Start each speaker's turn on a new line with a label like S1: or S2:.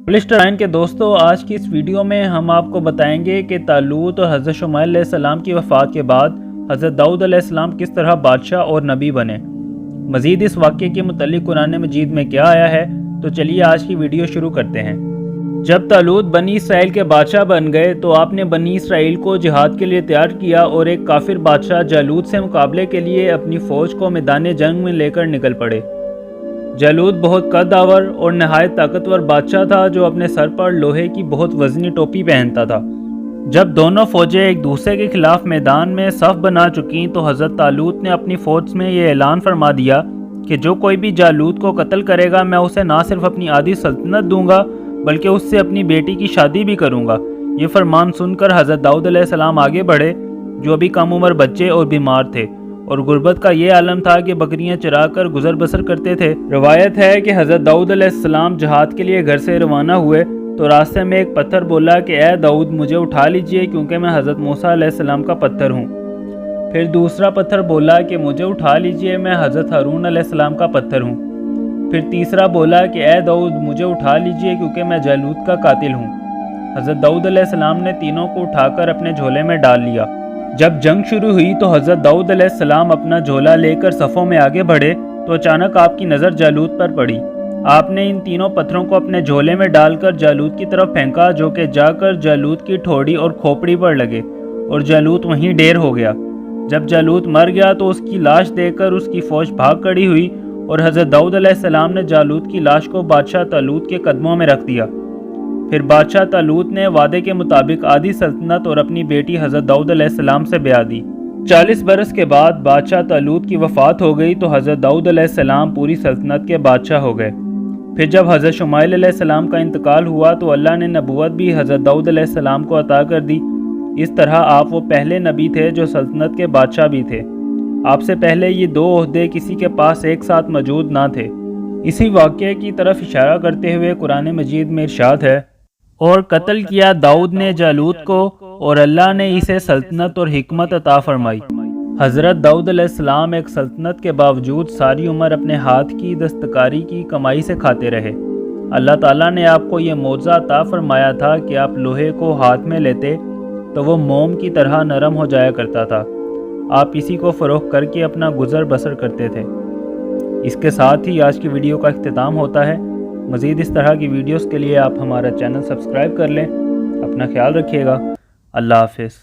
S1: پلسٹرائن کے دوستوں، آج کی اس ویڈیو میں ہم آپ کو بتائیں گے کہ طالوت اور حضرت شمائیل علیہ السلام کی وفات کے بعد حضرت داؤد علیہ السلام کس طرح بادشاہ اور نبی بنے۔ مزید اس واقعے کے متعلق قرآن مجید میں کیا آیا ہے، تو چلیے آج کی ویڈیو شروع کرتے ہیں۔ جب طالوت بنی اسرائیل کے بادشاہ بن گئے تو آپ نے بنی اسرائیل کو جہاد کے لیے تیار کیا اور ایک کافر بادشاہ جالوت سے مقابلے کے لیے اپنی فوج کو میدان جنگ میں لے کر نکل پڑے۔ جالوت بہت قد آور اور نہایت طاقتور بادشاہ تھا جو اپنے سر پر لوہے کی بہت وزنی ٹوپی پہنتا تھا۔ جب دونوں فوجیں ایک دوسرے کے خلاف میدان میں صف بنا چکیں تو حضرت طالوت نے اپنی فوج میں یہ اعلان فرما دیا کہ جو کوئی بھی جالوت کو قتل کرے گا میں اسے نہ صرف اپنی آدھی سلطنت دوں گا بلکہ اس سے اپنی بیٹی کی شادی بھی کروں گا۔ یہ فرمان سن کر حضرت داؤد علیہ السلام آگے بڑھے جو ابھی کم عمر بچے اور بیمار تھے، اور غربت کا یہ عالم تھا کہ بکریاں چرا کر گزر بسر کرتے تھے۔ روایت ہے کہ حضرت داؤد علیہ السلام جہاد کے لیے گھر سے روانہ ہوئے تو راستے میں ایک پتھر بولا کہ اے داؤد مجھے اٹھا لیجئے کیونکہ میں حضرت موسیٰ علیہ السلام کا پتھر ہوں۔ پھر دوسرا پتھر بولا کہ مجھے اٹھا لیجئے میں حضرت ہارون علیہ السلام کا پتھر ہوں۔ پھر تیسرا بولا کہ اے داؤد مجھے اٹھا لیجئے کیونکہ میں جالوت کا قاتل ہوں۔ حضرت داؤد علیہ السلام نے تینوں کو اٹھا کر اپنے جھولے میں ڈال لیا۔ جب جنگ شروع ہوئی تو حضرت داؤد علیہ السلام اپنا جھولا لے کر صفوں میں آگے بڑھے تو اچانک آپ کی نظر جالوت پر پڑی۔ آپ نے ان تینوں پتھروں کو اپنے جھولے میں ڈال کر جالوت کی طرف پھینکا جو کہ جا کر جالوت کی ٹھوڑی اور کھوپڑی پر لگے اور جالوت وہیں ڈھیر ہو گیا۔ جب جالوت مر گیا تو اس کی لاش دیکھ کر اس کی فوج بھاگ کھڑی ہوئی اور حضرت داؤد علیہ السلام نے جالوت کی لاش کو بادشاہ طالوت کے قدموں میں رکھ دیا۔ پھر بادشاہ طالوت نے وعدے کے مطابق آدھی سلطنت اور اپنی بیٹی حضرت داؤد علیہ السلام سے بیعہ دی۔ 40 برس کے بعد بادشاہ طالوت کی وفات ہو گئی تو حضرت داؤد علیہ السلام پوری سلطنت کے بادشاہ ہو گئے۔ پھر جب حضرت شمائیل علیہ السلام کا انتقال ہوا تو اللہ نے نبوت بھی حضرت داؤد علیہ السلام کو عطا کر دی۔ اس طرح آپ وہ پہلے نبی تھے جو سلطنت کے بادشاہ بھی تھے۔ آپ سے پہلے یہ دو عہدے کسی کے پاس ایک ساتھ موجود نہ تھے۔ اسی واقعے کی طرف اشارہ کرتے ہوئے قرآن مجید میں ارشاد ہے، اور قتل کیا داؤد نے جالوت کو اور اللہ نے اسے سلطنت اور حکمت عطا فرمائی۔ حضرت داؤد علیہ السلام ایک سلطنت کے باوجود ساری عمر اپنے ہاتھ کی دستکاری کی کمائی سے کھاتے رہے۔ اللہ تعالیٰ نے آپ کو یہ معجزہ عطا فرمایا تھا کہ آپ لوہے کو ہاتھ میں لیتے تو وہ موم کی طرح نرم ہو جایا کرتا تھا۔ آپ اسی کو فروخت کر کے اپنا گزر بسر کرتے تھے۔ اس کے ساتھ ہی آج کی ویڈیو کا اختتام ہوتا ہے۔ مزید اس طرح کی ویڈیوز کے لیے آپ ہمارا چینل سبسکرائب کر لیں۔ اپنا خیال رکھیے گا۔ اللہ حافظ۔